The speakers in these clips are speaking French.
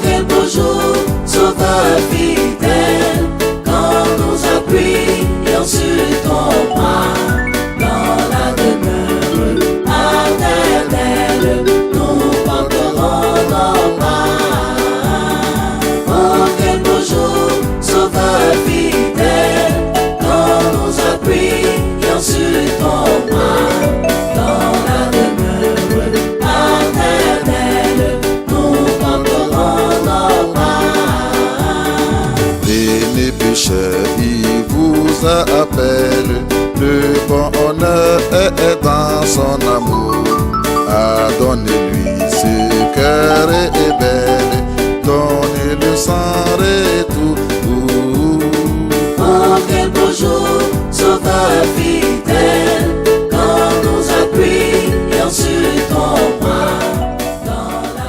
quel beau jour, sauveur fidèle, quand nous appuyons sur ton bras, dans la demeure éternelle, nous porterons nos bras. Oh, quel beau jour, sauveur fidèle, quand nous appuyons sur ton bras, dans la demeure éternelle, nous porterons nos bras. Les pécheurs, il vous appelle. Le bonheur est dans son amour. Donnez-lui ce cœur est belle. Donnez-le sans retour. Oh, quel beau jour, sauveur fidèle, quand nous appuyons sur ton bras, dans la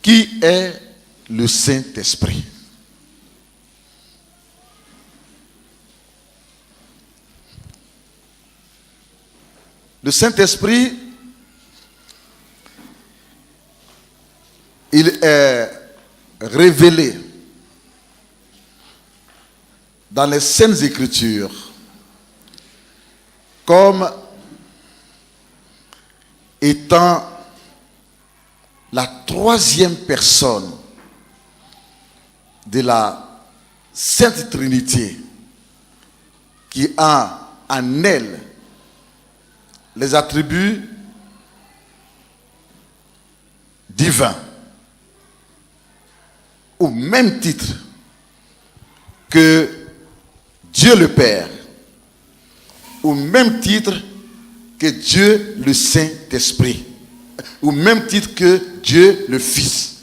Qui est le Saint-Esprit? Le Saint-Esprit, il est révélé dans les Saintes Écritures comme étant la troisième personne de la Sainte Trinité qui a en elle les attributs divins au même titre que Dieu le Père, au même titre que Dieu le Saint-Esprit, au même titre que Dieu le Fils.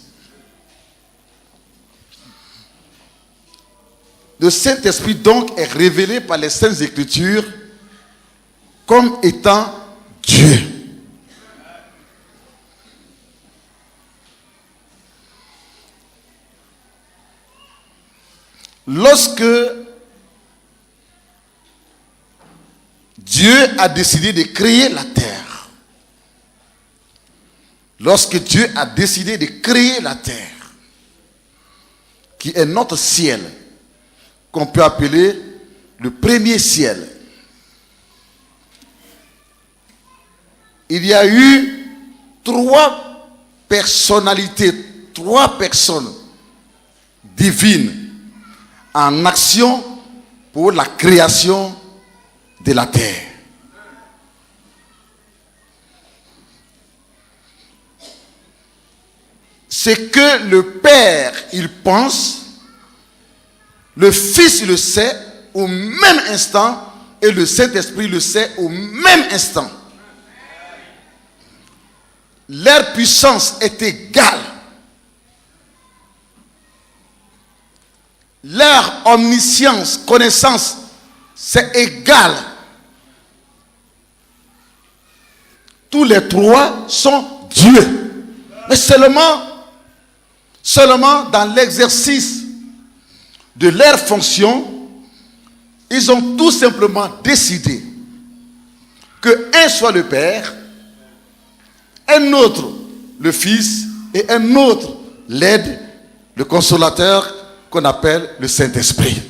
Le Saint-Esprit donc est révélé par les Saintes Écritures comme étant Dieu. Lorsque Dieu a décidé de créer la terre, lorsque Dieu a décidé de créer la terre, qui est notre ciel, qu'on peut appeler le premier ciel, il y a eu trois personnalités, trois personnes divines en action pour la création de la terre. C'est que le Père, il pense, le Fils, il le sait au même instant, et le Saint-Esprit le sait au même instant. Leur puissance est égale. Leur omniscience, connaissance, c'est égal. Tous les trois sont Dieu. Mais seulement dans l'exercice de leur fonction, ils ont tout simplement décidé que un soit le Père, un autre le Fils et un autre l'aide, le consolateur qu'on appelle le Saint-Esprit.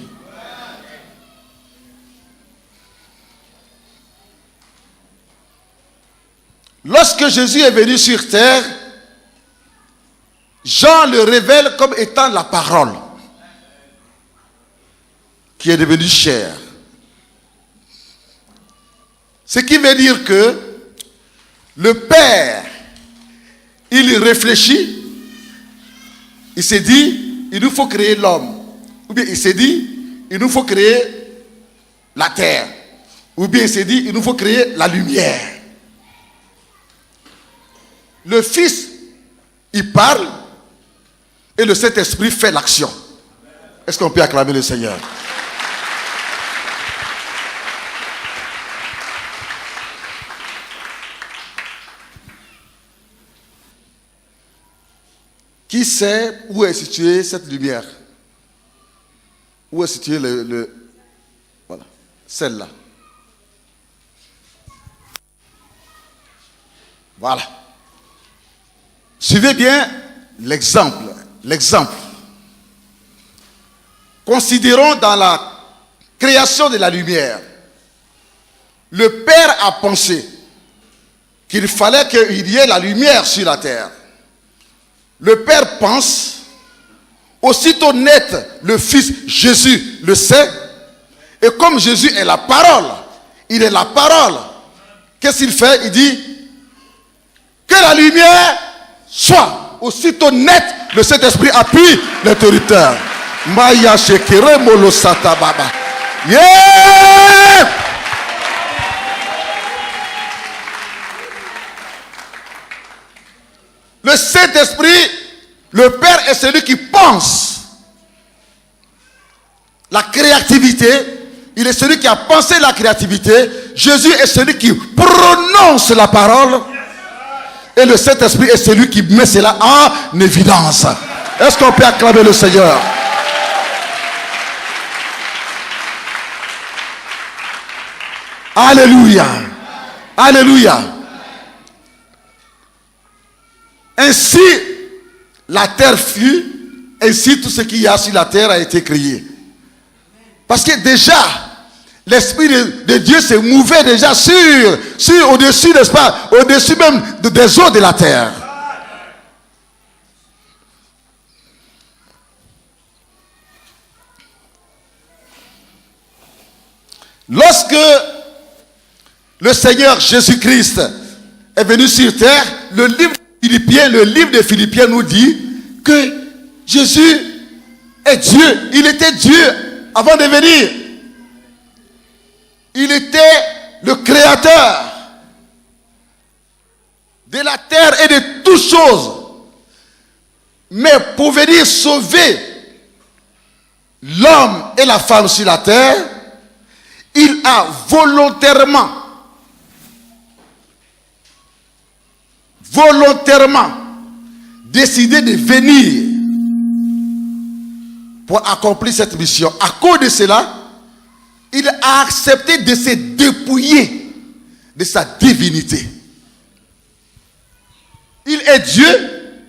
Lorsque Jésus est venu sur terre, Jean le révèle comme étant la parole qui est devenue chair. Ce qui veut dire que le Père, il réfléchit, il s'est dit, il nous faut créer l'homme. Ou bien il s'est dit, il nous faut créer la terre. Ou bien il s'est dit, il nous faut créer la lumière. Le Fils, il parle et le Saint-Esprit fait l'action. Est-ce qu'on peut acclamer le Seigneur? Qui sait où est située cette lumière? Où est situé voilà, celle-là. Voilà. Suivez bien l'exemple. Considérons dans la création de la lumière. Le Père a pensé qu'il fallait qu'il y ait la lumière sur la terre. Le Père pense, aussitôt net, le Fils Jésus le sait, et comme Jésus est la parole, il est la parole, qu'est-ce qu'il fait? Il dit que la lumière soit. Aussitôt net, le Saint-Esprit appuie l'interrupteur. Maya shekere molo sata baba. Yeah! Le Saint-Esprit, le Père est celui qui pense. La créativité, il est celui qui a pensé la créativité. Jésus est celui qui prononce la parole. Et le Saint-Esprit est celui qui met cela en évidence. Est-ce qu'on peut acclamer le Seigneur? Alléluia. Alléluia. Ainsi, la terre fut, ainsi tout ce qu'il y a sur la terre a été créé. Parce que déjà, l'Esprit de Dieu se mouvait déjà au-dessus, n'est-ce pas? Au-dessus même des eaux de la terre. Lorsque le Seigneur Jésus-Christ est venu sur terre, le livre de Philippiens nous dit que Jésus est Dieu. Il était Dieu avant de venir. Il était le créateur de la terre et de toutes choses. Mais pour venir sauver l'homme et la femme sur la terre, il a volontairement décidé de venir pour accomplir cette mission. À cause de cela, il a accepté de se dépouiller de sa divinité. Il est Dieu,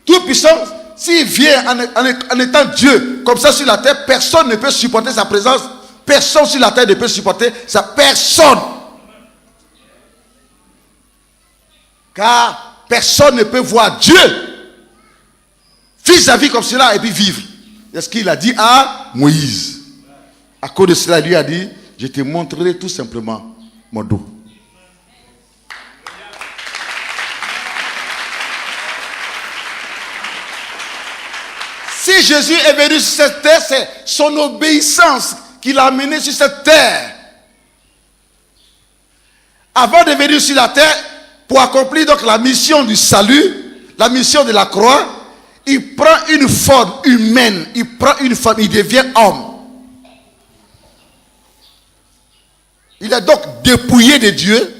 tout puissant. S'il vient en étant Dieu, comme ça sur la terre, personne ne peut supporter sa présence. Personne sur la terre ne peut supporter sa personne. Car personne ne peut voir Dieu vis-à-vis comme cela et puis vivre. C'est ce qu'il a dit à Moïse. À cause de cela, il lui a dit, je te montrerai tout simplement mon dos. Si Jésus est venu sur cette terre, c'est son obéissance qui l'a amené sur cette terre. Avant de venir sur la terre, pour accomplir donc la mission du salut, la mission de la croix, il prend une forme humaine, il prend une forme, il devient homme. Il est donc dépouillé de Dieu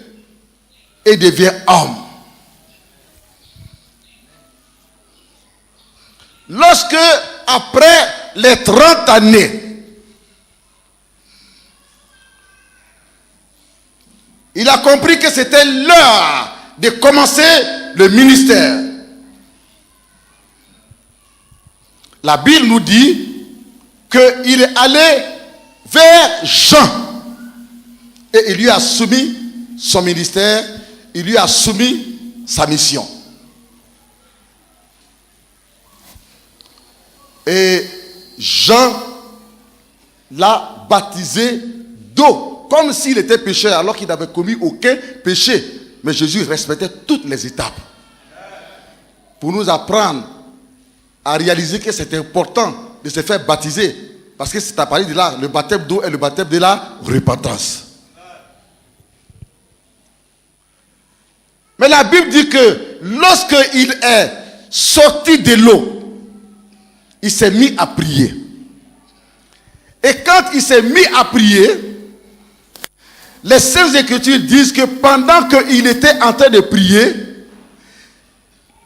et devient homme. Lorsque, après les 30 années, il a compris que c'était l'heure de commencer le ministère. La Bible nous dit qu'il est allé vers Jean et il lui a soumis son ministère, il lui a soumis sa mission. Et Jean l'a baptisé d'eau, comme s'il était pécheur, alors qu'il n'avait commis aucun péché. Mais Jésus respectait toutes les étapes pour nous apprendre à réaliser que c'est important de se faire baptiser. Parce que c'est à partir de là, le baptême d'eau est le baptême de la repentance. Mais la Bible dit que lorsqu'il est sorti de l'eau, il s'est mis à prier. Et quand il s'est mis à prier, les Saintes Écritures disent que pendant qu'il était en train de prier,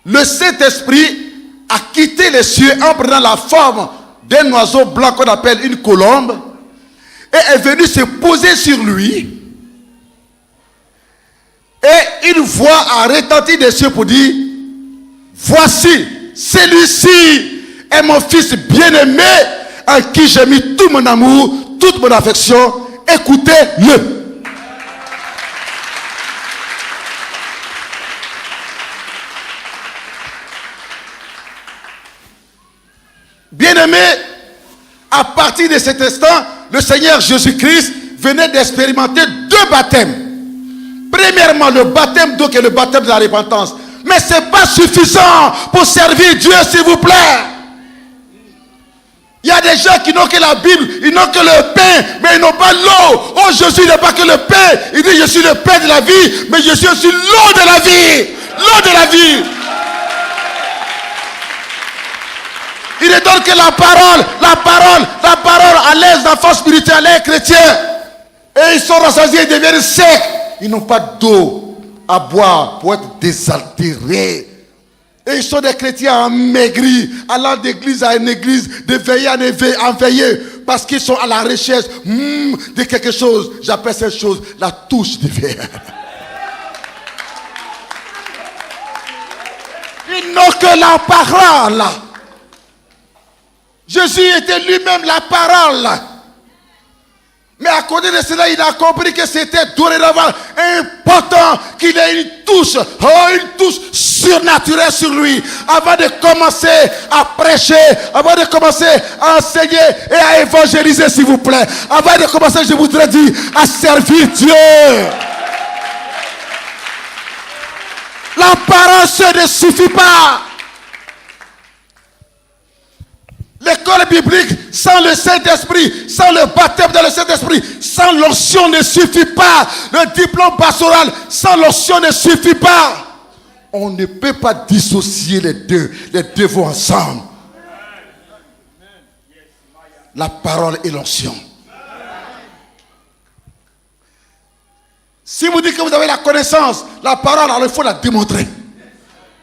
le Saint-Esprit a quitté les cieux en prenant la forme d'un oiseau blanc qu'on appelle une colombe et est venu se poser sur lui. Et une voix a retenti des cieux pour dire, voici, celui-ci est mon fils bien-aimé en qui j'ai mis tout mon amour, toute mon affection. Écoutez-le. Bien-aimé, à partir de cet instant, le Seigneur Jésus-Christ venait d'expérimenter 2 baptêmes. Premièrement, le baptême d'eau qui est le baptême de la repentance. Mais ce n'est pas suffisant pour servir Dieu, s'il vous plaît. Il y a des gens qui n'ont que la Bible, ils n'ont que le pain, mais ils n'ont pas l'eau. Oh, Jésus n'est pas que le pain. Il dit, je suis le pain de la vie, mais je suis aussi l'eau de la vie. L'eau de la vie. Il ne donne que la parole à l'aise d'enfants spirituels et chrétiens. Et ils sont rassasiés, ils deviennent secs. Ils n'ont pas d'eau à boire pour être désaltérés. Et ils sont des chrétiens amaigris, allant d'église à une église, de veillée en veillée, parce qu'ils sont à la recherche de quelque chose. J'appelle cette chose la touche divine. Ils n'ont que la parole. Jésus était lui-même la parole. Mais à côté de cela, il a compris que c'était dorénavant important qu'il ait une touche surnaturelle sur lui. Avant de commencer à prêcher, avant de commencer à enseigner et à évangéliser, s'il vous plaît. Avant de commencer, je voudrais dire, à servir Dieu. La parole seule ne suffit pas. L'école biblique, sans le Saint-Esprit, sans le baptême dans le Saint-Esprit, sans l'onction ne suffit pas. Le diplôme pastoral, sans l'onction ne suffit pas. On ne peut pas dissocier les deux. Les deux vont ensemble. La parole et l'onction. Si vous dites que vous avez la connaissance, la parole, alors il faut la démontrer.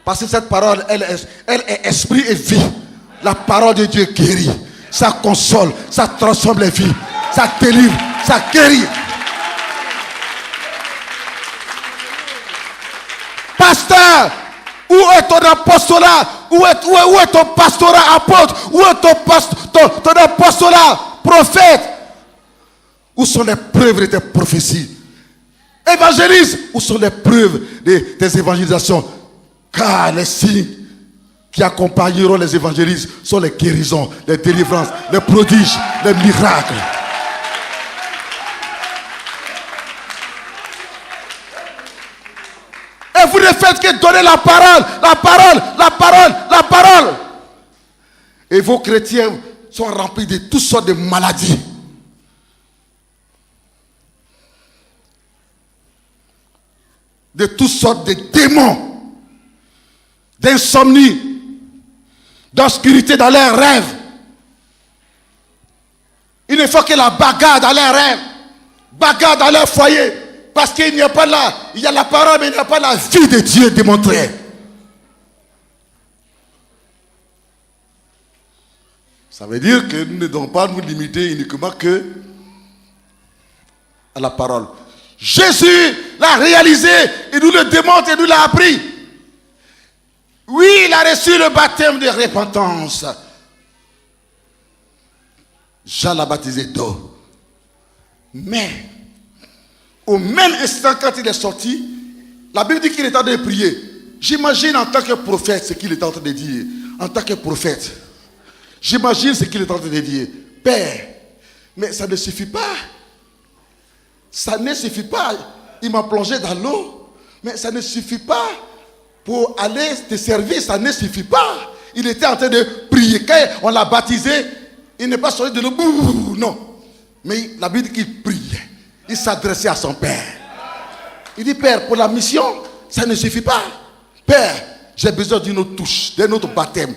Parce que cette parole, elle est esprit et vie. La parole de Dieu guérit, ça console, ça transforme les vies, ça délivre, ça guérit. Pasteur, où est ton apostolat? Où est ton pastorat apôtre? Où est ton apostolat prophète? Où sont les preuves de tes prophéties? Évangéliste, où sont les preuves de tes évangélisations? Car les signes qui accompagneront les évangélistes sont les guérisons, les délivrances, les prodiges, les miracles. Et vous ne faites que donner la parole, la parole, la parole, la parole. Et vos chrétiens sont remplis de toutes sortes de maladies. De toutes sortes de démons, d'insomnie, d'obscurité dans leurs rêves. Il ne faut que la bagarre dans leurs rêves, bagarre dans leur foyer, parce qu'il n'y a pas là, il y a la parole, mais il n'y a pas la vie de Dieu démontrée. Ça veut dire que nous ne devons pas nous limiter uniquement que à la parole. Jésus l'a réalisé, il nous le démontre et nous l'a appris. Oui, il a reçu le baptême de repentance. Jean l'a baptisé d'eau. Mais, au même instant, quand il est sorti, la Bible dit qu'il était en train de prier. J'imagine en tant que prophète ce qu'il est en train de dire. En tant que prophète, j'imagine ce qu'il est en train de dire. Père, mais ça ne suffit pas. Ça ne suffit pas. Il m'a plongé dans l'eau. Mais ça ne suffit pas. Pour aller te servir, ça ne suffit pas. Il était en train de prier. Quand on l'a baptisé, il n'est pas sorti de l'eau. Non. Mais la Bible dit qu'il priait. Il s'adressait à son Père. Il dit, Père, pour la mission, ça ne suffit pas. Père, j'ai besoin d'une autre touche, d'un autre baptême.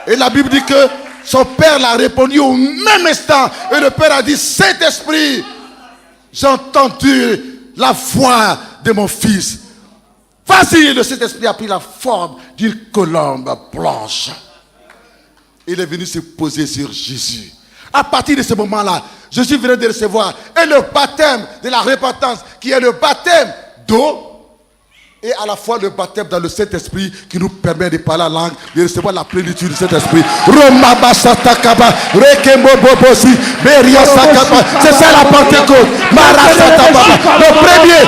Et la Bible dit que son Père l'a répondu au même instant. Et le Père a dit, Saint-Esprit, j'ai entendu la voix de mon fils. Vas-y, le Saint-Esprit a pris la forme d'une colombe blanche. Il est venu se poser sur Jésus. À partir de ce moment-là, Jésus venait de recevoir et le baptême de la repentance, qui est le baptême d'eau, et à la fois le baptême dans le Saint-Esprit qui nous permet de parler la langue, de recevoir la plénitude du Saint-Esprit. C'est ça la Pentecôte.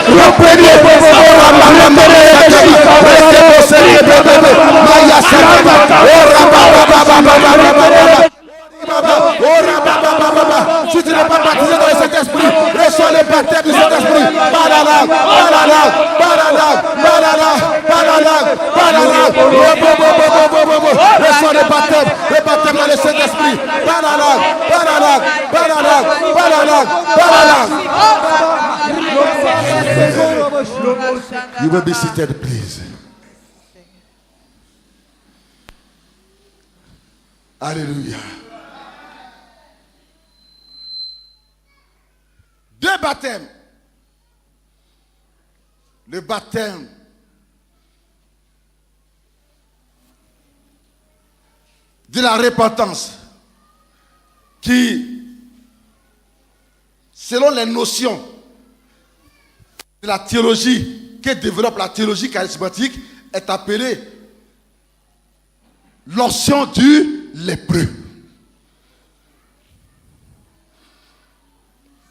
Le premier. Si tu n'es pas baptisé dans le Saint-Esprit, reçois le baptême du Saint-Esprit. Par la langue. Reçois le baptême dans le Saint-Esprit. Par la langue. You will be seated, please. Alléluia. Deux baptêmes. Le baptême de la repentance qui, selon les notions de la théologie que développe la théologie charismatique, est appelé l'onction du lépreux.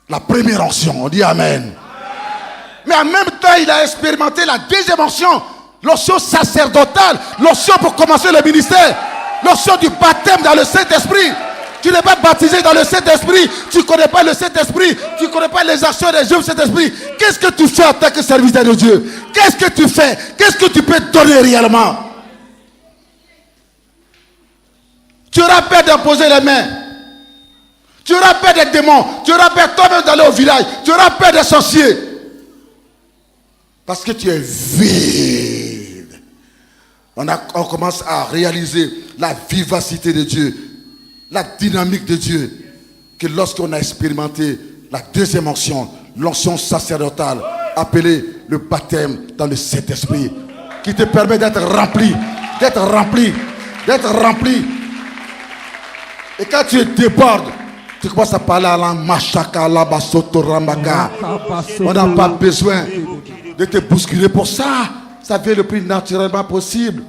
La première onction, on dit Amen. Mais en même temps, il a expérimenté la deuxième onction, l'onction sacerdotale, l'onction pour commencer le ministère, l'onction du baptême dans le Saint-Esprit. Tu n'es pas baptisé dans le Saint-Esprit, tu ne connais pas le Saint-Esprit, tu ne connais pas les actions des œuvres du Saint-Esprit. Qu'est-ce que tu fais en tant que serviteur de Dieu? Qu'est-ce que tu fais? Qu'est-ce que tu peux donner réellement? Tu auras peur d'imposer les mains. Tu auras peur des démons. Tu auras peur toi-même d'aller au village. Tu auras peur des sorciers. Parce que tu es vide. On commence à réaliser la vivacité de Dieu, la dynamique de Dieu, que lorsqu'on a expérimenté la deuxième onction, l'onction sacerdotale, appelée le baptême dans le Saint-Esprit, qui te permet d'être rempli. Et quand tu débordes, tu commences à parler à la machaka, la basoto ramaka. On n'a pas besoin de te bousculer pour ça. Ça vient le plus naturellement possible.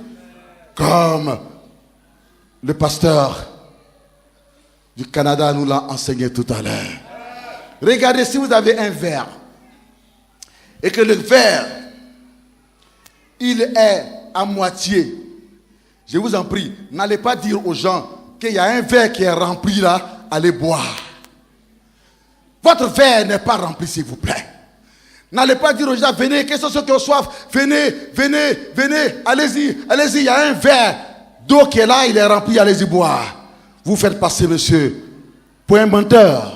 Comme le pasteur du Canada nous l'a enseigné tout à l'heure. Regardez, si vous avez un verre et que le verre, il est à moitié, je vous en prie, n'allez pas dire aux gens qu'il y a un verre qui est rempli là, allez boire. Votre verre n'est pas rempli, s'il vous plaît. N'allez pas dire aux gens, venez, quels sont ceux qui ont soif, venez, allez-y, il y a un verre d'eau qui est là, il est rempli, allez-y boire. Vous faites passer, monsieur, pour un menteur.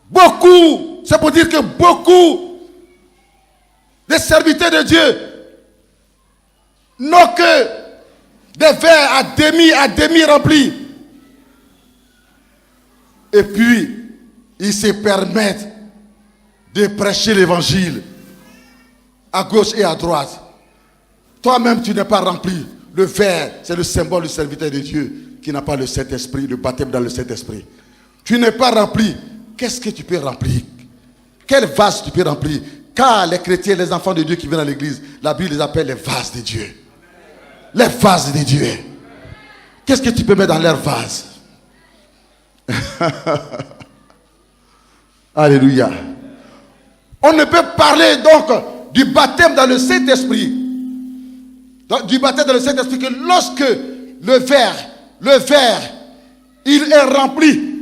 Beaucoup, c'est pour dire que beaucoup de serviteurs de Dieu n'ont que des verres à demi remplis. Et puis, ils se permettent de prêcher l'évangile à gauche et à droite. Toi-même, tu n'es pas rempli. Le verre, c'est le symbole du serviteur de Dieu qui n'a pas le Saint-Esprit, le baptême dans le Saint-Esprit. Tu n'es pas rempli. Qu'est-ce que tu peux remplir? Quel vase tu peux remplir? Car les chrétiens, les enfants de Dieu qui viennent à l'église, la Bible les appelle les vases de Dieu. Les vases de Dieu. Qu'est-ce que tu peux mettre dans leurs vases? Alléluia. On ne peut parler donc du baptême dans le Saint-Esprit. Du baptême dans le Saint-Esprit que lorsque le verre, il est rempli.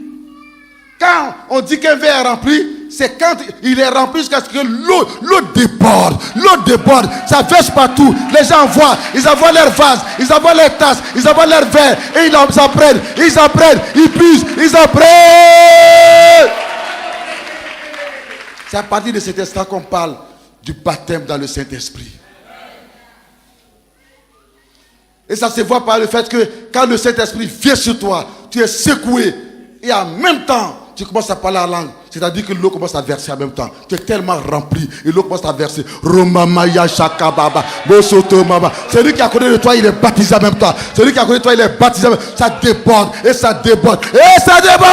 Quand on dit qu'un verre est rempli, c'est quand il est rempli jusqu'à ce que l'eau déborde. L'eau déborde, ça verse partout. Les gens voient, ils envoient leurs vases, ils envoient leurs tasses, ils envoient leurs verres. Et ils en prennent, ils puissent, ils en prennent. C'est à partir de cet instant qu'on parle du baptême dans le Saint-Esprit. Et ça se voit par le fait que quand le Saint-Esprit vient sur toi, tu es secoué. Et en même temps, tu commences à parler en langue, c'est-à-dire que l'eau commence à verser en même temps. Tu es tellement rempli et l'eau commence à verser. Romamaya Shakababa, Bosoto Mama. Celui qui a connu de toi, il est baptisé en même temps. Celui qui a connu de toi, il est baptisé en même temps. Ça déborde et ça déborde et ça déborde.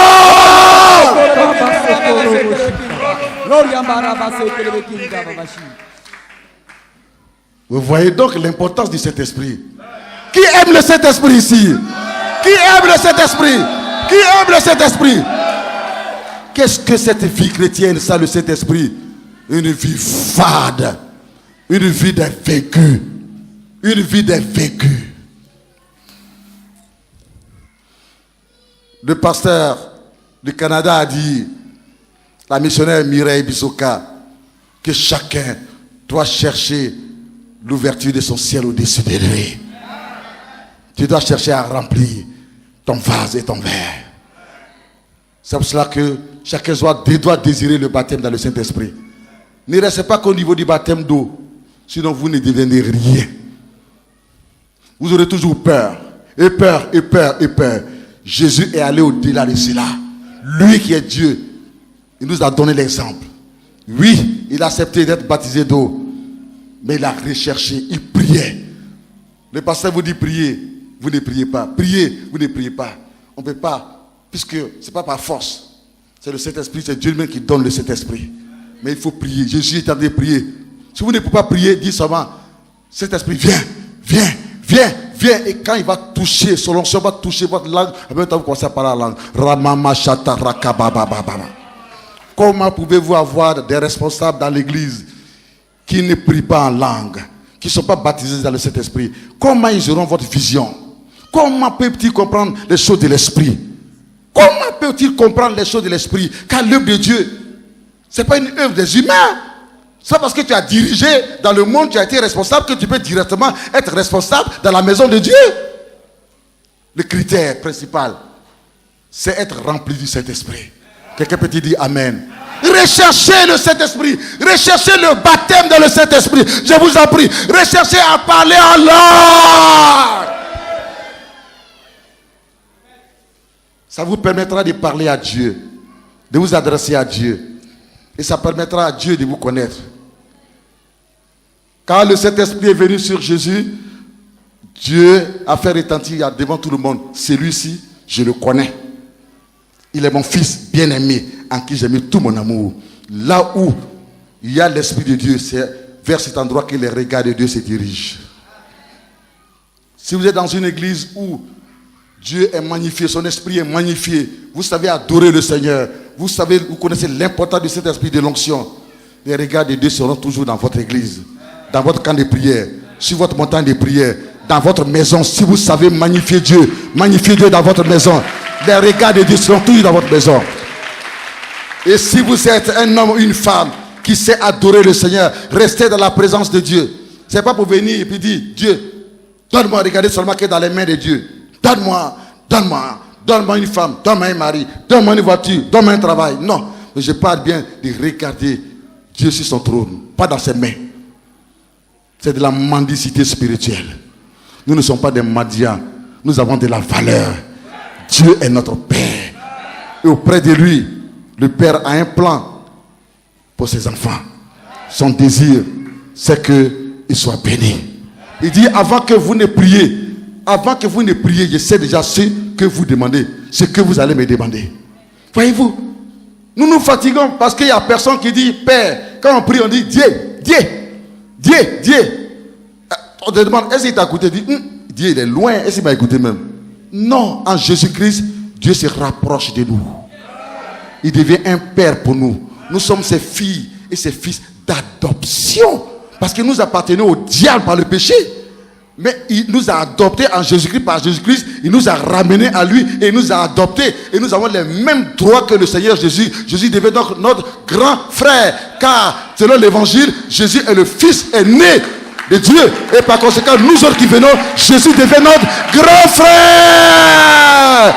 Vous voyez donc l'importance du Saint-Esprit. Qui aime le Saint-Esprit ici? Qui aime le Saint-Esprit? Qui aime le Saint-Esprit? Qu'est-ce que cette vie chrétienne, ça, le Saint-Esprit? Une vie fade. Une vie d'un vécu. Une vie d'un vécu. Le pasteur du Canada a dit, la missionnaire Mireille Bisoka, que chacun doit chercher l'ouverture de son ciel au-dessus de lui. Tu dois chercher à remplir ton vase et ton verre. C'est pour cela que chacun doit désirer le baptême dans le Saint-Esprit. Ne restez pas qu'au niveau du baptême d'eau, sinon vous ne devenez rien. Vous aurez toujours peur, et peur, et peur, et peur. Jésus est allé au-delà de cela. Lui qui est Dieu, il nous a donné l'exemple. Oui, il a accepté d'être baptisé d'eau, mais il a recherché, il priait. Le pasteur vous dit prier, vous ne priez pas. Priez, vous ne priez pas. On ne peut pas, puisque ce n'est pas par force. C'est le Saint-Esprit, c'est Dieu lui-même qui donne le Saint-Esprit. Mais il faut prier. Jésus est en train de prier. Si vous ne pouvez pas prier, dites seulement, Saint-Esprit, viens, viens, viens, viens. Et quand il va toucher, son onction va toucher votre langue, en même temps vous commencez à parler la langue. Ramama Shata Rakababababa. Comment pouvez-vous avoir des responsables dans l'église qui ne prient pas en langue, qui ne sont pas baptisés dans le Saint-Esprit? Comment ils auront votre vision? Comment peuvent-ils comprendre les choses de l'Esprit? Comment peuvent-ils comprendre les choses de l'Esprit? Car l'œuvre de Dieu, ce n'est pas une œuvre des humains. C'est pas parce que tu as dirigé dans le monde, tu as été responsable, que tu peux directement être responsable dans la maison de Dieu. Le critère principal, c'est être rempli du Saint-Esprit. Quelqu'un peut dire Amen. Recherchez le Saint-Esprit. Recherchez le baptême dans le Saint-Esprit. Je vous en prie. Recherchez à parler en langue. Ça vous permettra de parler à Dieu, de vous adresser à Dieu. Et ça permettra à Dieu de vous connaître. Quand le Saint-Esprit est venu sur Jésus, Dieu a fait retentir devant tout le monde, celui-ci, je le connais. Il est mon fils bien-aimé, en qui j'ai mis tout mon amour. Là où il y a l'Esprit de Dieu, c'est vers cet endroit que les regards de Dieu se dirigent. Si vous êtes dans une église où Dieu est magnifié, son esprit est magnifié, vous savez adorer le Seigneur, vous connaissez l'importance de cet esprit de l'onction, les regards de Dieu seront toujours dans votre église, dans votre camp de prière, sur votre montagne de prière, dans votre maison. Si vous savez magnifier Dieu dans votre maison, les regards de Dieu seront toujours dans votre maison. Et si vous êtes un homme ou une femme qui sait adorer le Seigneur, restez dans la présence de Dieu. Ce n'est pas pour venir et puis dire, Dieu, donne-moi, regardez seulement que dans les mains de Dieu. Donne-moi une femme, donne-moi un mari, donne-moi une voiture, donne-moi un travail. Non, mais je parle bien de regarder Dieu sur son trône, pas dans ses mains. C'est de la mendicité spirituelle. Nous ne sommes pas des mendiants, nous avons de la valeur. Dieu est notre Père. Et auprès de lui, le Père a un plan pour ses enfants. Son désir, c'est qu'ils soient bénis. Il dit, avant que vous ne priez, je sais déjà ce que vous demandez, ce que vous allez me demander. Voyez-vous, nous nous fatiguons parce qu'il n'y a personne qui dit Père. Quand on prie, on dit Dieu. On te demande, est-ce qu'il t'a écouté? Dieu, il est loin, est-ce qu'il m'a écouté même? Non, en Jésus-Christ, Dieu se rapproche de nous. Il devient un père pour nous. Nous sommes ses filles et ses fils d'adoption. Parce que nous appartenons au diable par le péché. Mais il nous a adoptés en Jésus-Christ, par Jésus-Christ. Il nous a ramenés à lui et il nous a adoptés. Et nous avons les mêmes droits que le Seigneur Jésus. Jésus devient donc notre grand frère. Car selon l'évangile, Jésus est le fils aîné de Dieu. Et par conséquent, nous autres qui venons, Jésus devient notre grand frère.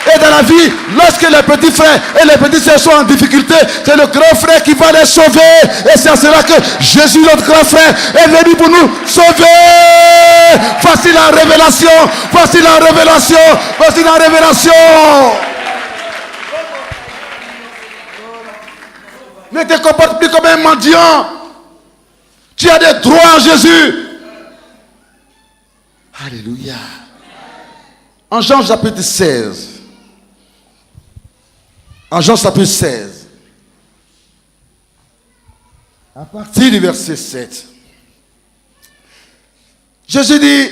Et dans la vie, lorsque les petits frères et les petites sœurs sont en difficulté, c'est le grand frère qui va les sauver. Et c'est à cela que Jésus, notre grand frère, est venu pour nous sauver. Voici la révélation. Voici la révélation. Voici la révélation. Ne te comporte plus comme un mendiant. Tu as des droits en Jésus. Alléluia. En Jean chapitre 16. En Jean chapitre 16. À partir du verset 7. Jésus dit,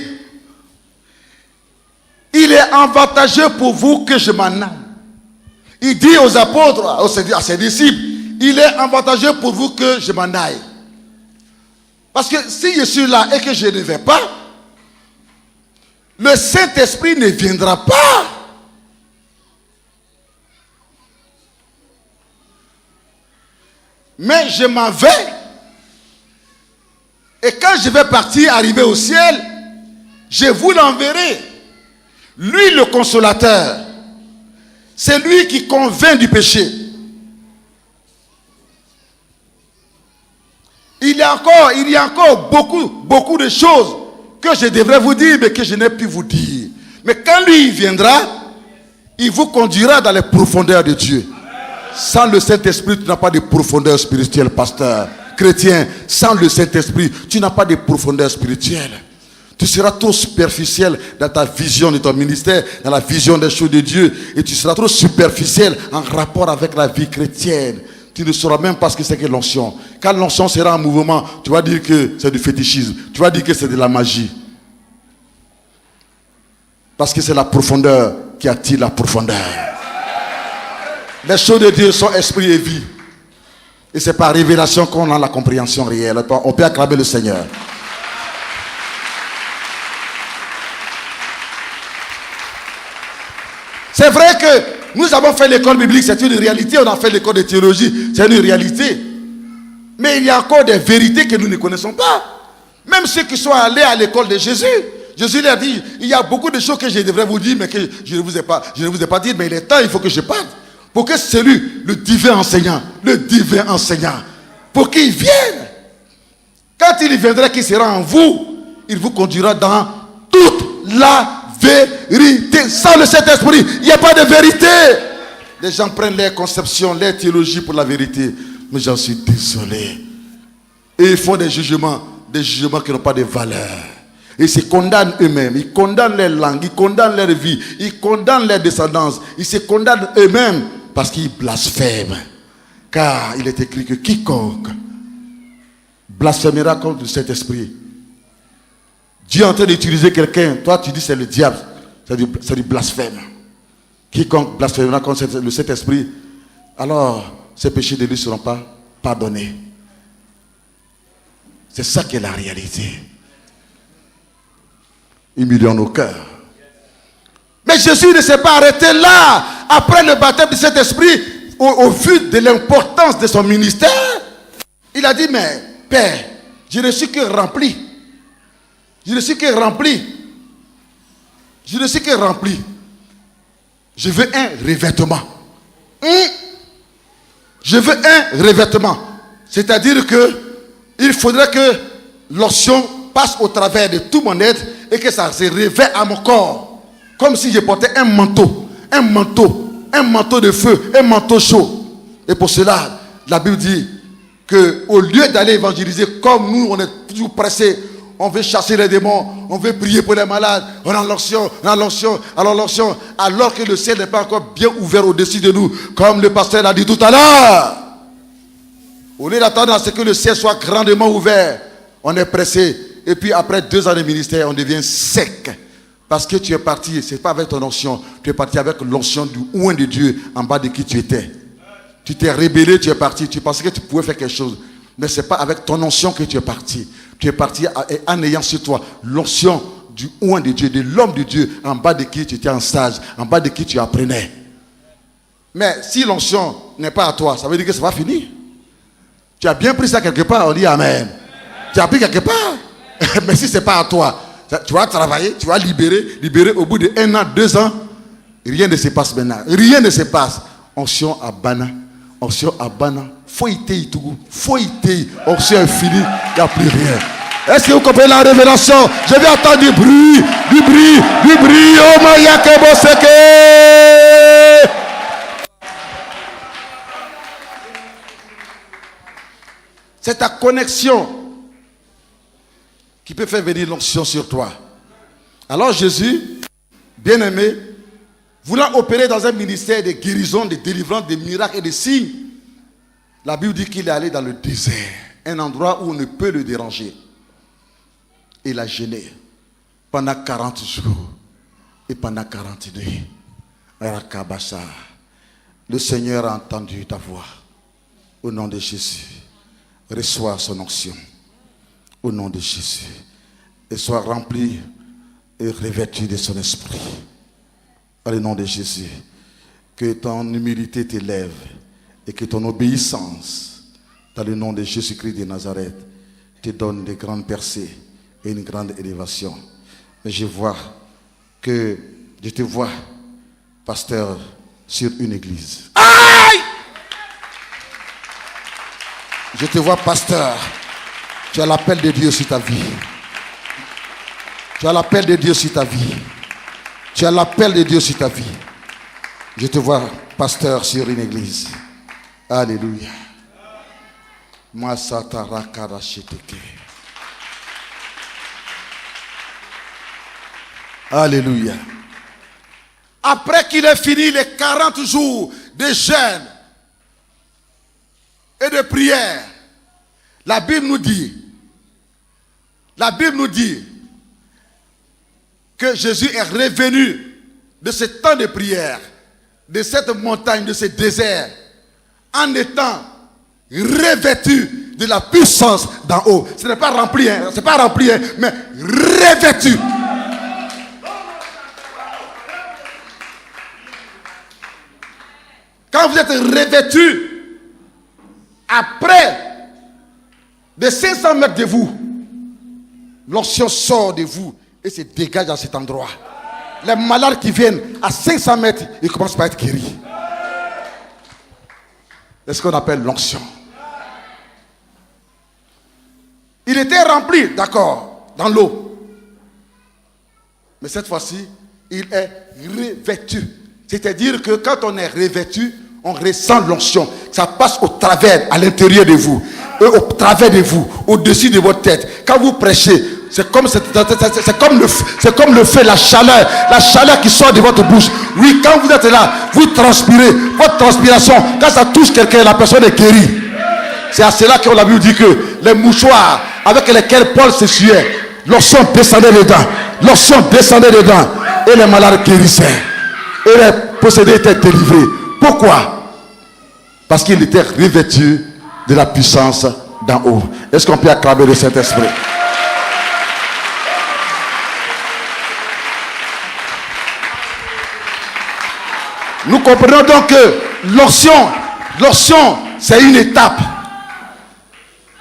il est avantageux pour vous que je m'en aille. Il dit aux apôtres, à ses disciples, il est avantageux pour vous que je m'en aille. Parce que si je suis là et que je ne vais pas, le Saint-Esprit ne viendra pas. Mais je m'en vais. Et quand je vais partir, arriver au ciel, je vous l'enverrai. Lui, le consolateur, c'est lui qui convainc du péché. Il y a encore beaucoup de choses que je devrais vous dire, mais que je n'ai pu vous dire. Mais quand lui viendra, il vous conduira dans les profondeurs de Dieu. Sans le Saint-Esprit, tu n'as pas de profondeur spirituelle, pasteur. Chrétien, sans le Saint-Esprit, tu n'as pas de profondeur spirituelle. Tu seras trop superficiel dans ta vision de ton ministère, dans la vision des choses de Dieu. Et tu seras trop superficiel en rapport avec la vie chrétienne. Tu ne sauras même pas ce que c'est que l'onction. Quand l'onction sera en mouvement, tu vas dire que c'est du fétichisme. Tu vas dire que c'est de la magie. Parce que c'est la profondeur qui attire la profondeur. Les choses de Dieu sont esprit et vie. Et c'est par révélation qu'on a la compréhension réelle. On peut acclamer le Seigneur. C'est vrai que nous avons fait l'école biblique, c'est une réalité. On a fait l'école de théologie, c'est une réalité. Mais il y a encore des vérités que nous ne connaissons pas. Même ceux qui sont allés à l'école de Jésus. Jésus leur a dit, il y a beaucoup de choses que je devrais vous dire, mais que je ne vous ai pas dit. Mais il est temps, il faut que je parle. Pour que celui, le divin enseignant, pour qu'il vienne. Quand il viendra, qu'il sera en vous, il vous conduira dans toute la vérité. Sans le Saint-Esprit, il n'y a pas de vérité. Les gens prennent leurs conceptions, leur théologie pour la vérité. Mais j'en suis désolé. Et ils font des jugements qui n'ont pas de valeur. Ils se condamnent eux-mêmes. Ils condamnent leur langue, ils condamnent leur vie, ils condamnent leur descendance. Ils se condamnent eux-mêmes parce qu'ils blasphèment. Car il est écrit que quiconque blasphémera contre le Saint-Esprit. Dieu est en train d'utiliser quelqu'un. Toi, tu dis c'est le diable. C'est du blasphème. Quiconque blasphémera contre le Saint-Esprit, alors ses péchés de lui ne seront pas pardonnés. C'est ça qui est la réalité. Humilions nos cœurs. Mais Jésus ne s'est pas arrêté là. Après le baptême du Saint-Esprit, au vu de l'importance de son ministère, il a dit, mais Père, je ne suis que rempli. Je ne suis que rempli. Je ne suis que rempli. Je veux un revêtement. Je veux un revêtement. C'est-à-dire que il faudrait que l'onction passe au travers de tout mon être et que ça se revête à mon corps. Comme si je portais un manteau de feu, un manteau chaud. Et pour cela, la Bible dit qu'au lieu d'aller évangéliser comme nous, on est toujours pressés, on veut chasser les démons, on veut prier pour les malades, on a l'onction, alors que le ciel n'est pas encore bien ouvert au-dessus de nous, comme le pasteur l'a dit tout à l'heure. Au lieu d'attendre à ce que le ciel soit grandement ouvert, on est pressé. Et puis après 2 ans de ministère, on devient sec. Parce que tu es parti, ce n'est pas avec ton onction, tu es parti avec l'onction du oint de Dieu en bas de qui tu étais. Tu t'es rébellé, tu es parti, tu pensais que tu pouvais faire quelque chose. Mais ce n'est pas avec ton onction que tu es parti. Tu es parti en ayant sur toi l'onction du oint de Dieu, de l'homme de Dieu, en bas de qui tu étais en stage, en bas de qui tu apprenais. Mais si l'onction n'est pas à toi, ça veut dire que ça va finir. Tu as bien pris ça quelque part, on dit Amen. Tu as pris quelque part. Mais si ce n'est pas à toi, tu vas travailler, tu vas libérer au bout de 1 an, 2 ans, rien ne se passe maintenant. Rien ne se passe. Onction à Bana. Foïté, onction est fini, il n'y a plus rien. Est-ce que vous comprenez la révélation? Je vais entendre du bruit. Oh my yakeboseke. C'est ta connexion qui peut faire venir l'onction sur toi. Alors Jésus, bien-aimé, voulant opérer dans un ministère de guérison, de délivrance, de miracles et de signes, la Bible dit qu'il est allé dans le désert, un endroit où on ne peut le déranger. Il a jeûné pendant 40 jours et pendant 40 nuits. Le Seigneur a entendu ta voix. Au nom de Jésus, reçois son onction. Au nom de Jésus. Et sois rempli et revêtu de son esprit. Dans le nom de Jésus. Que ton humilité t'élève et que ton obéissance, dans le nom de Jésus-Christ de Nazareth, te donne de grandes percées et une grande élévation. Mais je te vois, pasteur, sur une église. Aïe! Je te vois, pasteur. Tu as l'appel de Dieu sur ta vie. Tu as l'appel de Dieu sur ta vie. Tu as l'appel de Dieu sur ta vie. Je te vois, pasteur, sur une église. Alléluia. Alléluia. Après qu'il ait fini les 40 jours de jeûne et de prière, la Bible nous dit que Jésus est revenu de ce temps de prière, de cette montagne, de ce désert, en étant revêtu de la puissance d'en haut. Ce n'est pas rempli, mais revêtu. Quand vous êtes revêtu, après de 500 mètres de vous, l'onction sort de vous et se dégage dans cet endroit. Les malades qui viennent à 500 mètres, ils commencent par être guéris. C'est ce qu'on appelle l'onction. Il était rempli, d'accord, dans l'eau. Mais cette fois-ci, il est revêtu. C'est-à-dire que quand on est revêtu, on ressent l'onction. Ça passe au travers, à l'intérieur de vous, et au travers de vous, au-dessus de votre tête. Quand vous prêchez, c'est comme le feu, la chaleur qui sort de votre bouche. Oui, quand vous êtes là, vous transpirez. Votre transpiration, quand ça touche quelqu'un, la personne est guérie. C'est à cela qu'on a vu dire que les mouchoirs avec lesquels Paul s'essuyait, l'onction descendait dedans. L'onction descendait dedans. Et les malades guérissaient. Et les possédés étaient délivrés. Pourquoi? Parce qu'il était revêtu de la puissance d'en haut. Est-ce qu'on peut acclamer le Saint-Esprit? Nous comprenons donc que l'onction, c'est une étape.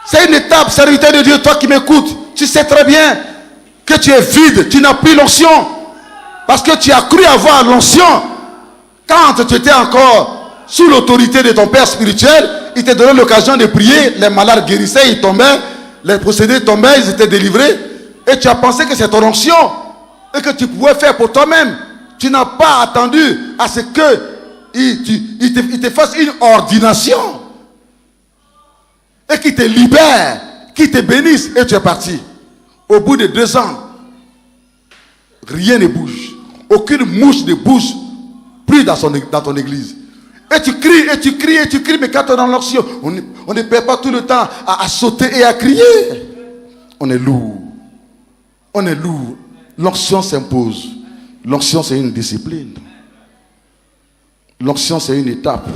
C'est une étape, serviteur de Dieu, toi qui m'écoutes. Tu sais très bien que tu es vide, tu n'as plus l'onction. Parce que tu as cru avoir l'onction quand tu étais encore sous l'autorité de ton père spirituel. Il te donnait l'occasion de prier, les malades guérissaient, ils tombaient, les possédés tombaient, ils étaient délivrés. Et tu as pensé que c'est ton onction et que tu pouvais faire pour toi-même. Tu n'as pas attendu à ce qu'il te fasse une ordination et qu'il te libère, qu'il te bénisse, et tu es parti. Au bout de 2 ans, rien ne bouge. Aucune mouche ne bouge plus dans ton église. Et tu cries, et tu cries, et tu cries, mais quand on est dans l'onction, on ne perd pas tout le temps à sauter et à crier. On est lourd. On est lourd. L'onction s'impose. L'onction, c'est une discipline. L'onction, c'est une étape.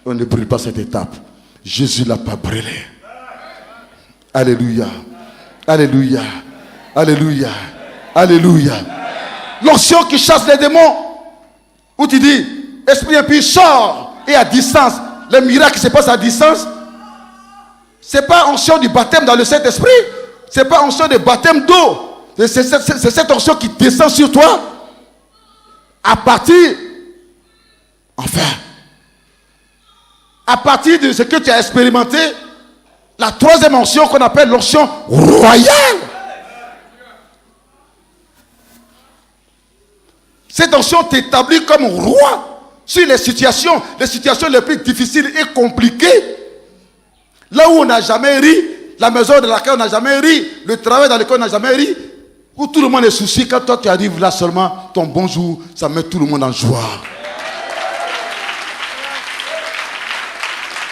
On ne brûle pas cette étape. Jésus l'a pas brûlé. Alléluia. Alléluia. Alléluia. Alléluia. L'onction qui chasse les démons. Où tu dis, esprit impur, sort. Et à distance, les miracles qui se passent à distance, c'est pas onction du baptême dans le Saint-Esprit. C'est pas onction de baptême d'eau. C'est cette onction qui descend sur toi. À partir de ce que tu as expérimenté, la troisième onction qu'on appelle l'onction royale. Cette onction t'établit comme roi sur les situations les plus difficiles et compliquées. Là où on n'a jamais ri, la maison de laquelle on n'a jamais ri, le travail dans lequel on n'a jamais ri, où tout le monde est soucié, quand toi tu arrives là seulement, ton bonjour, ça met tout le monde en joie.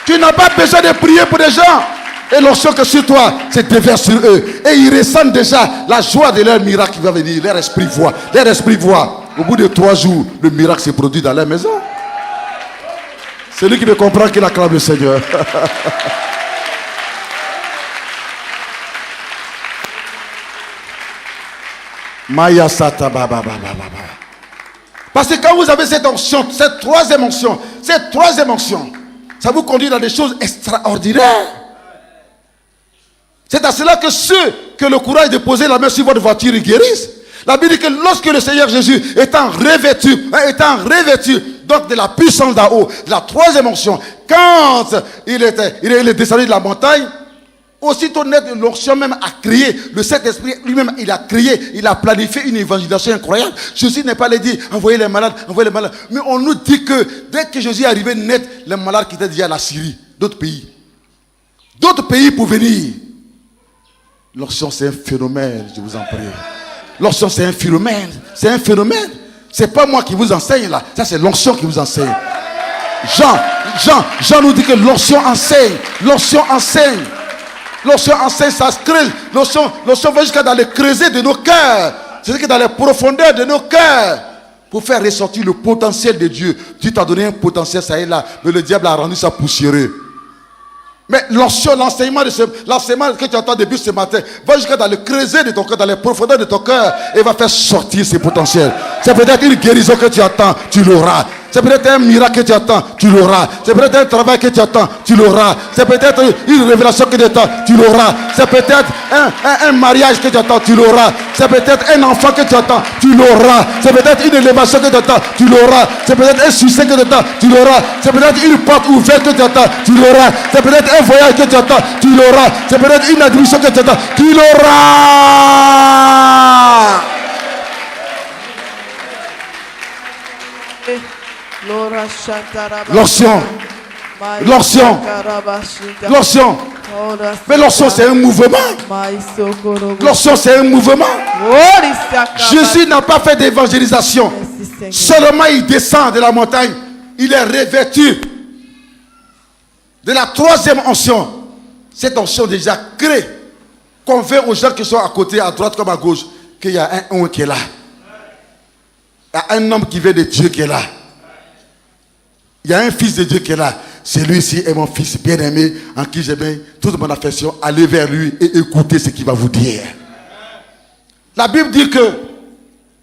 Tu n'as pas besoin de prier pour les gens. Et l'onction que sur toi, c'est déverse sur eux. Et ils ressentent déjà la joie de leur miracle qui va venir. Leur esprit voit. Leur esprit voit. Au bout de 3 jours, le miracle s'est produit dans leur maison. Celui qui me comprend qu'il acclame le Seigneur. Maya Sata Baba Baba Baba. Parce que quand vous avez cette onction, cette troisième onction, ça vous conduit dans des choses extraordinaires. C'est à cela que ceux qui ont le courage de poser la main sur votre voiture, ils guérissent. La Bible dit que lorsque le Seigneur Jésus étant revêtu donc de la puissance d'en haut, de la troisième onction, quand il est descendu de la montagne, aussitôt net l'onction même a créé, le Saint-Esprit lui-même il a créé, il a planifié une évangélisation incroyable. Jésus n'est pas allé dire envoyez les malades, mais on nous dit que dès que Jésus est arrivé net, les malades qui étaient déjà à la Syrie, d'autres pays pour venir. L'onction c'est un phénomène, je vous en prie. L'onction c'est un phénomène, c'est pas moi qui vous enseigne là, ça c'est l'onction qui vous enseigne. Jean nous dit que l'onction enseigne, ça se creuse. L'onction va jusqu'à dans les creuset de nos cœurs. C'est-à-dire que dans les profondeurs de nos cœurs, pour faire ressortir le potentiel de Dieu. Dieu t'a donné un potentiel, ça est là, mais le diable a rendu ça poussiéreux. Mais l'enseignement que tu entends depuis ce matin va jusqu'à dans le creuset de ton cœur, dans les profondeurs de ton cœur, et va faire sortir ces potentiels. C'est peut-être une guérison que tu attends, tu l'auras. C'est peut-être un miracle que tu attends, tu l'auras. C'est peut-être un travail que tu attends, tu l'auras. C'est peut-être une révélation que tu attends, tu l'auras. C'est peut-être un mariage que tu attends, tu l'auras. C'est peut-être un enfant que tu attends, tu l'auras. C'est peut-être une élévation que tu attends, tu l'auras. C'est peut-être un succès que tu attends, tu l'auras. C'est peut-être une porte ouverte que tu attends, tu l'auras. C'est peut-être un voyage que tu attends, tu l'auras. C'est peut-être une admission que tu attends, tu l'auras. L'onction. Mais l'onction c'est un mouvement. Jésus n'a pas fait d'évangélisation. Seulement il descend de la montagne. Il est revêtu de la troisième onction. Cette onction déjà crée. Convainc aux gens qui sont à côté, à droite comme à gauche, qu'il y a un qui est là. Il y a un homme qui vient de Dieu qui est là. Il y a un fils de Dieu qui est là. Celui-ci est mon fils bien-aimé en qui j'ai mis toute mon affection. Allez vers lui et écoutez ce qu'il va vous dire. La Bible dit que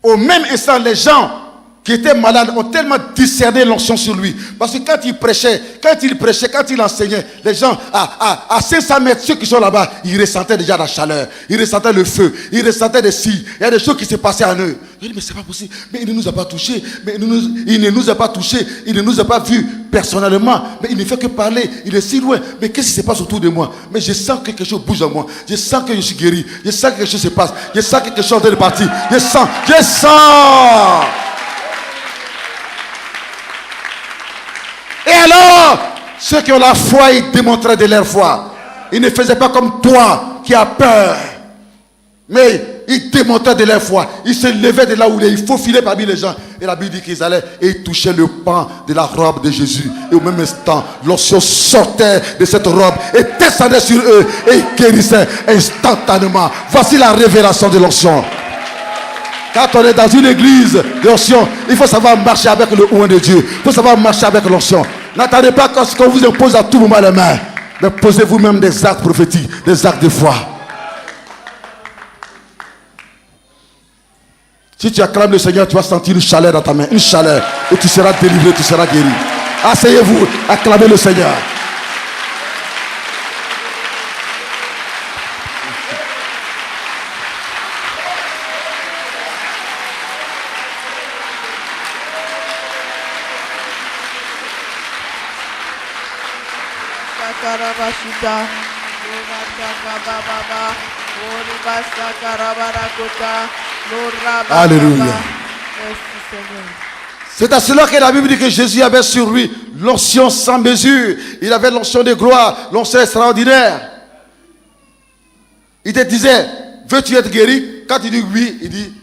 au même instant, les gens qui étaient malades ont tellement discerné l'onction sur lui. Parce que quand il prêchait, quand il enseignait, les gens à 500 mètres, ceux qui sont là-bas, ils ressentaient déjà la chaleur, ils ressentaient le feu, ils ressentaient des signes. Il y a des choses qui se passaient en eux. Il dit, mais c'est pas possible, mais il ne nous a pas touchés, il ne nous a pas touchés, il ne nous a pas vus personnellement, mais il ne fait que parler, il est si loin. Mais qu'est-ce qui se passe autour de moi? Mais je sens que quelque chose bouge en moi, je sens que je suis guéri, je sens que quelque chose se passe, je sens que quelque chose est en train de partir, je sens. Et alors, ceux qui ont la foi, ils démontraient de leur foi. Ils ne faisaient pas comme toi qui as peur. Mais ils démontraient de leur foi. Ils se levaient de là où il faut filer parmi les gens. Et la Bible dit qu'ils allaient et ils touchaient le pan de la robe de Jésus. Et au même instant, l'onction sortait de cette robe et descendait sur eux et guérissait instantanément. Voici la révélation de l'onction. Quand on est dans une église d'onction, il faut savoir marcher avec le oint de Dieu. Il faut savoir marcher avec l'onction. N'attendez pas qu'on vous impose à tout moment les mains. Mais posez vous-même des actes prophétiques, des actes de foi. Si tu acclames le Seigneur, tu vas sentir une chaleur dans ta main. Une chaleur. Et tu seras délivré, tu seras guéri. Asseyez-vous, acclamez le Seigneur. Alléluia. C'est à cela que la Bible dit que Jésus avait sur lui l'onction sans mesure. Il avait l'onction de gloire, l'onction extraordinaire. Il te disait, veux-tu être guéri? Quand tu dis oui, il dit,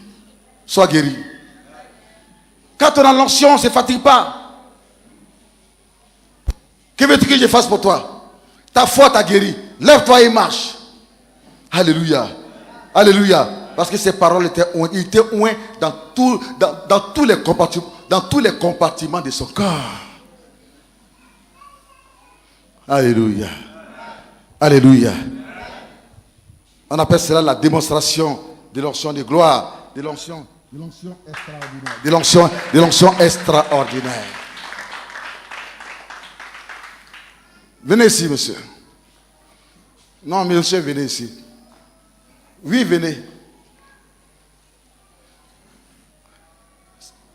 sois guéri. Quand on a l'onction, on ne se fatigue pas. Que veux-tu que je fasse pour toi? Ta foi t'a guéri. Lève-toi et marche. Alléluia. Alléluia. Parce que ces paroles étaient oints dans tous les compartiments de son corps. Alléluia. Alléluia. On appelle cela la démonstration de l'onction de gloire, de l'onction extraordinaire. De l'onction extraordinaire. Venez ici, monsieur. Non, monsieur, venez ici. Oui, venez.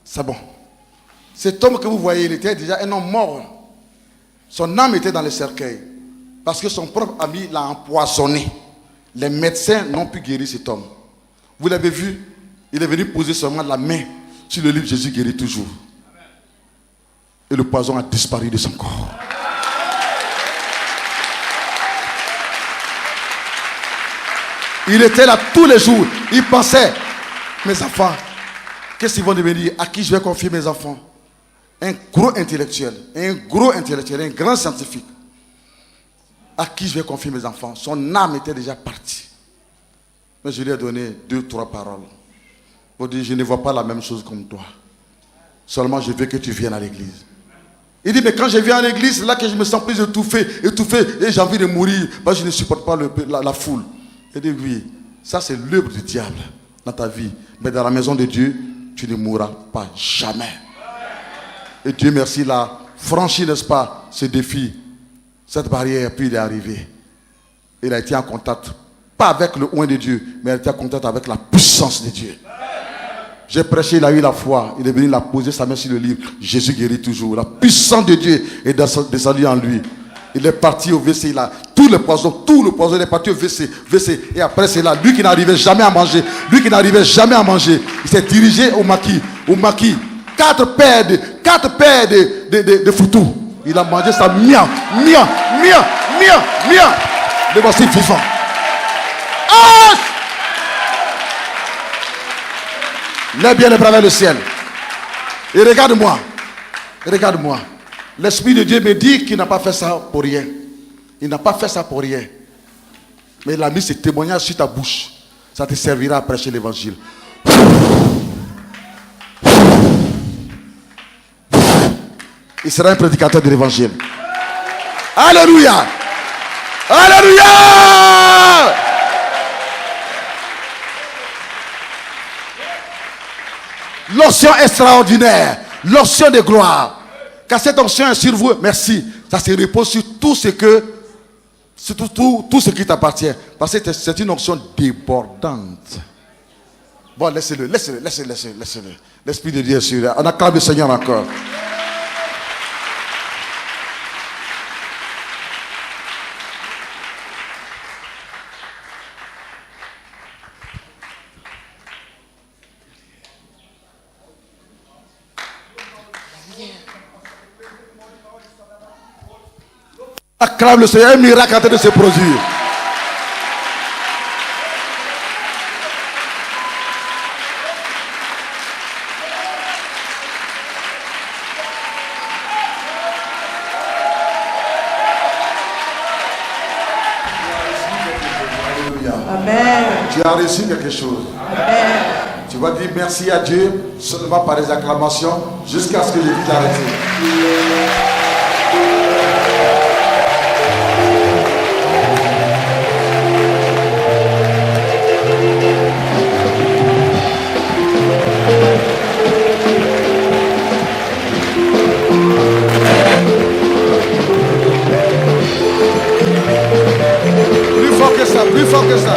C'est bon. Cet homme que vous voyez, il était déjà un homme mort. Son âme était dans le cercueil. Parce que son propre ami l'a empoisonné. Les médecins n'ont pu guérir cet homme. Vous l'avez vu? Il est venu poser seulement la main sur le livre Jésus guérit toujours. Et le poison a disparu de son corps. Il était là tous les jours. Il pensait, mes enfants, qu'est-ce qu'ils vont devenir? À qui je vais confier mes enfants? Un gros intellectuel, un grand scientifique. À qui je vais confier mes enfants? Son âme était déjà partie. Mais je lui ai donné 2-3 paroles. Pour dire, je ne vois pas la même chose comme toi. Seulement, je veux que tu viennes à l'église. Il dit, mais quand je viens à l'église, c'est là que je me sens plus étouffé, et j'ai envie de mourir, parce que je ne supporte pas la foule. Il dit, oui, ça c'est l'œuvre du diable dans ta vie. Mais dans la maison de Dieu, tu ne mourras pas jamais. Et Dieu merci, il a franchi, n'est-ce pas, ce défi, cette barrière, puis il est arrivé. Il a été en contact, pas avec le oint de Dieu, mais il a été en contact avec la puissance de Dieu. J'ai prêché, il a eu la foi. Il est venu, il a posé sa main sur le livre. Jésus guérit toujours. La puissance de Dieu est descendue en lui. Il est parti au WC, il a tout le poison il est parti au WC. Et après c'est là, lui qui n'arrivait jamais à manger, il s'est dirigé au maquis. 4 paires de foutous. Il a mangé ça, mien. Le voici vivant. Ah! Lève bien les bras vers le ciel. Et regarde-moi. L'Esprit de Dieu me dit qu'il n'a pas fait ça pour rien. Il n'a pas fait ça pour rien. Mais il a mis ce témoignage sur ta bouche. Ça te servira à prêcher l'évangile. Il sera un prédicateur de l'évangile. Alléluia. Alléluia. L'onction extraordinaire. L'onction de gloire. Car cette onction est sur vous, merci. Ça se repose sur tout ce qui t'appartient. Parce que c'est une onction débordante. Bon, laissez-le. L'Esprit de Dieu est sur lui. On acclame le Seigneur encore. Acclame le Seigneur, un miracle en train de se produire. Amen. Tu as reçu quelque chose. Amen. Tu vas dire merci à Dieu seulement par les acclamations jusqu'à ce que je dise arrêter. Plus fort que ça.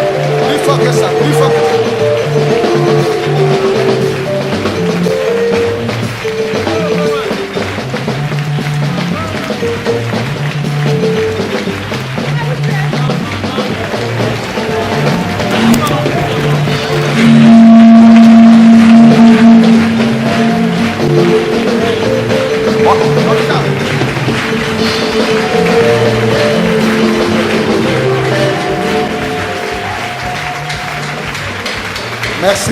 Merci.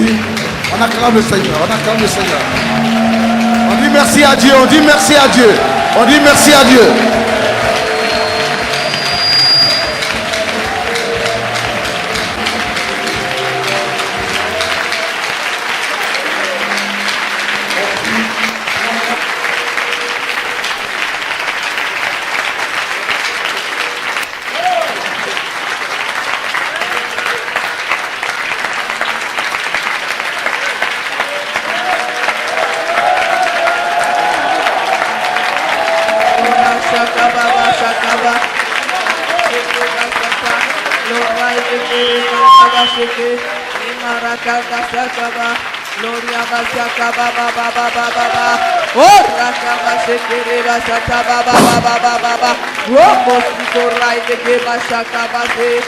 On acclame le Seigneur. On acclame le Seigneur. On dit merci à Dieu. On dit merci à Dieu. On dit merci à Dieu.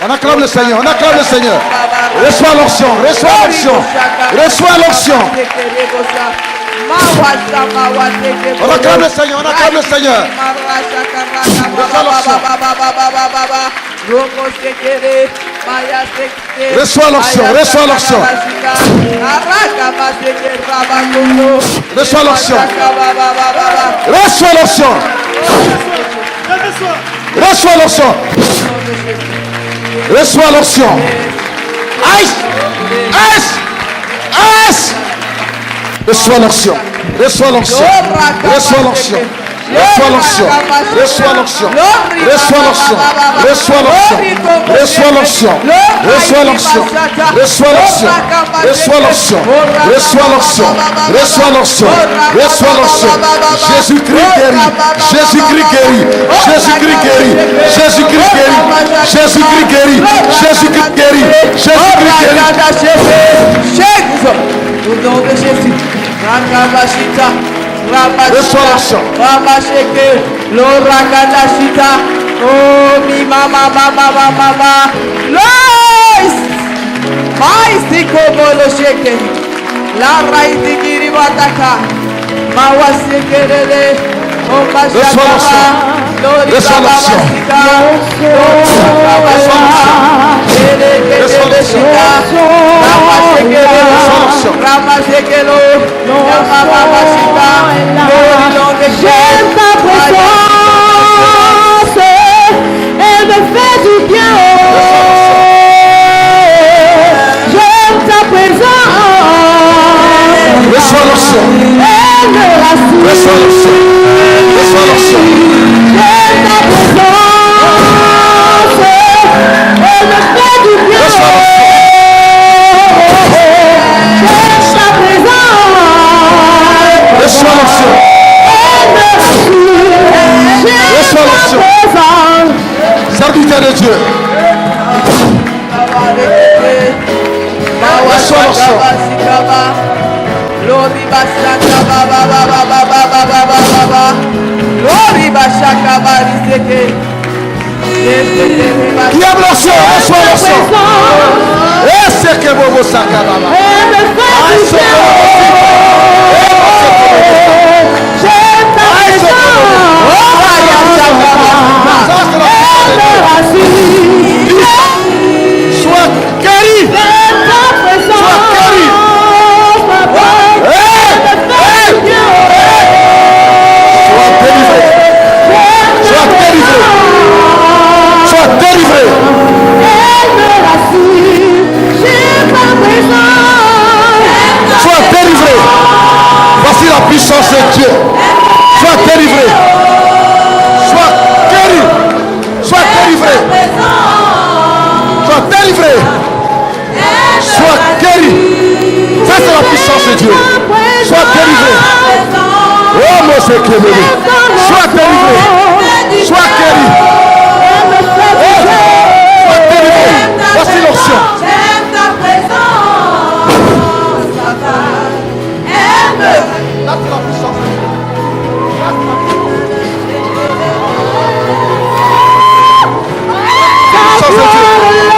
On acclame le Seigneur, on acclame le Seigneur. Reçois l'onction, reçois l'onction, reçois l'onction. On acclame le Seigneur, on acclame le Seigneur. Reçois l'onction, reçois l'onction. Reçois l'onction. Reçois l'onction. Reçois l'onction. Reçois l'onction. Aïe! Aïe! Aïe! Reçois l'onction. Reçois l'onction. Reçois l'onction. Reçois l'onction. Reçois l'onction. Reçois l'onction. Reçois l'onction. Reçois l'onction. Reçois l'onction. Reçois l'onction. Reçois l'onction. Reçois l'onction. Reçois l'onction. Reçois l'onction. Jésus-Christ guérit. Jésus-Christ guérit. Jésus-Christ guérit. Jésus-Christ guérit. Jésus-Christ guérit. Jésus-Christ guérit. Jésus-Christ guérit. Au nom de Jésus. Reçois l'onction. Ramasheke, Lorakadashita, oh mi mama mama mama, Lois, Maisiko Molosheke, La Raizikiri Wataka, Mawasekerele, oh Mashaka, Lori Babasika, Ramasekelo, Ramashika, j'aime ta présence, elle me fait du bien. J'aime ta présence, Reçois l'onction. elle me rassure. Reçois l'onction. Reçois l'onction. J'aime ta présence, elle me fait du bien. J'aime ta présence, Reçois l'onction. Reçois l'onction. Serviteur de Dieu. Reçois l'onction. Qui aime l'onction, reçois l'onction. Et c'est que vous sakababa. Sois guéri. Sois guéri. Sois délivré. Sois délivré. Sois délivré. Sois délivré. Voici la puissance de Dieu. Sois délivré. Sois guéri. Sois délivré. Sois délivré. Sois guéri. Ça c'est la puissance de Dieu. Sois délivré. Oh mon Dieu, sois délivré. Sois guéri. Sois délivré. Voici l'onction. Là c'est la puissance de Dieu. Ça c'est la puissance de Dieu.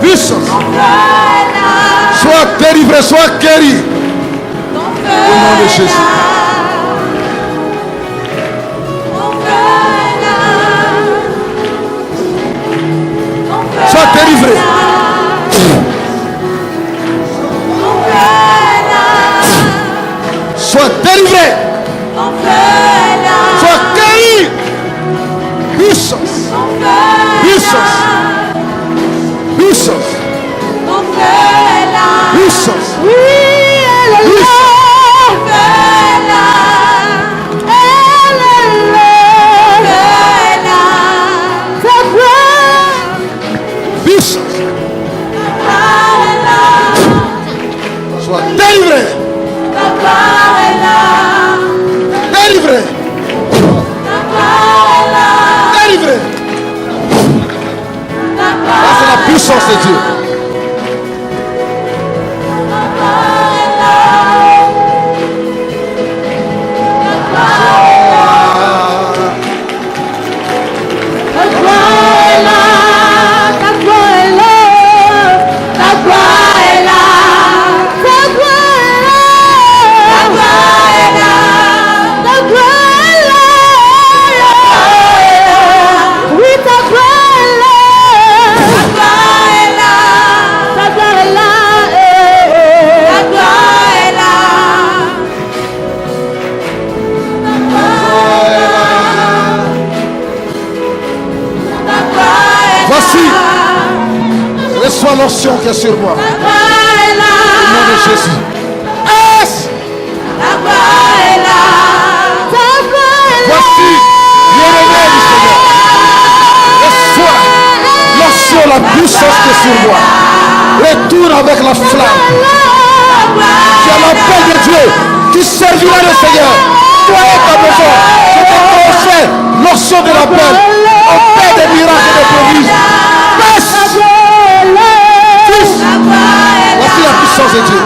Puissance. Sois délivré, sois guéri. Au nom de Jésus. Sois délivré. Sois délivré. Sois guéri. Puissance. Puissance. Puissance. Puissance. Oui, elle est là. Elle est là. Ta gloire. Puissance. Sois délivré. Délivré. Délivré. Ça, c'est la puissance de Dieu. Reçois l'onction qui est sur moi. Au nom de Jésus. Voici le remède du Seigneur. Reçois l'onction, la puissance qui est sur moi. Retourne avec la flamme. Tu as l'appel de Dieu. Tu serviras le Seigneur. Toi et ta maison. Je te confère l'onction de l'appel. Au Père des miracles et des prodiges. Voici la puissance de Dieu.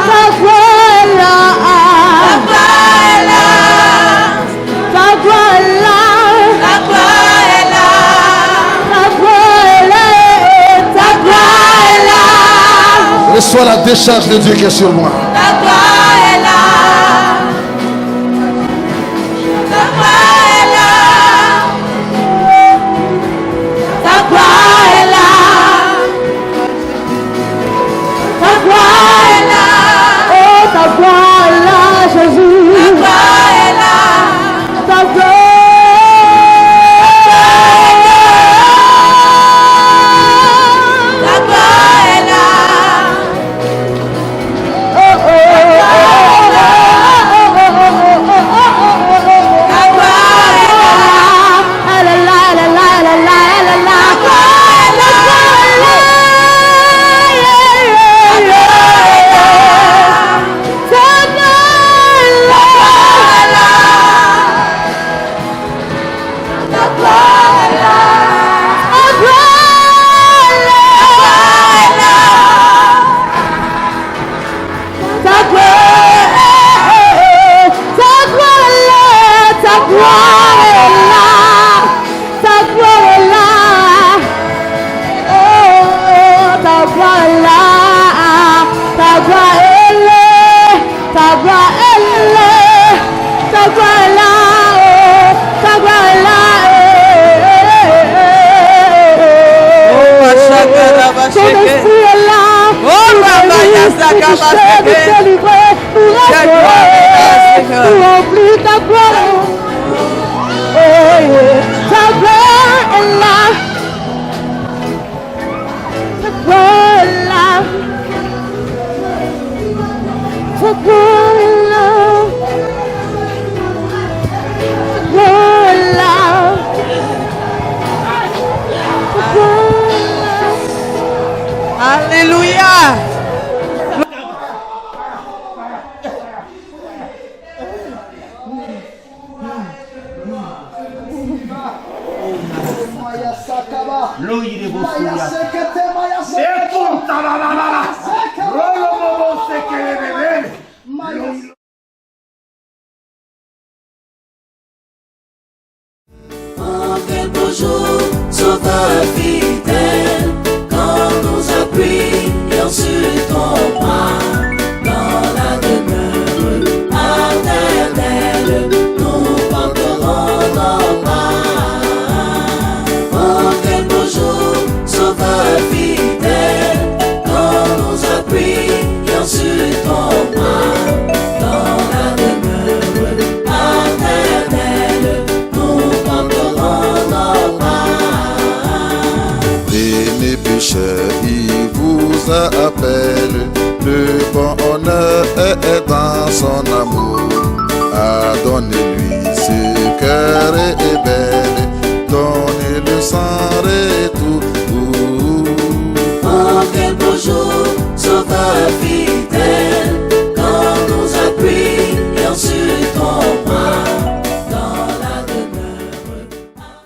Reçois la décharge de Dieu qui est sur moi. En quelques jours, sauveur fidèle, quand nous appuie riche, il vous appelle. Le bonheur est dans son amour. Donnez-lui ce cœur et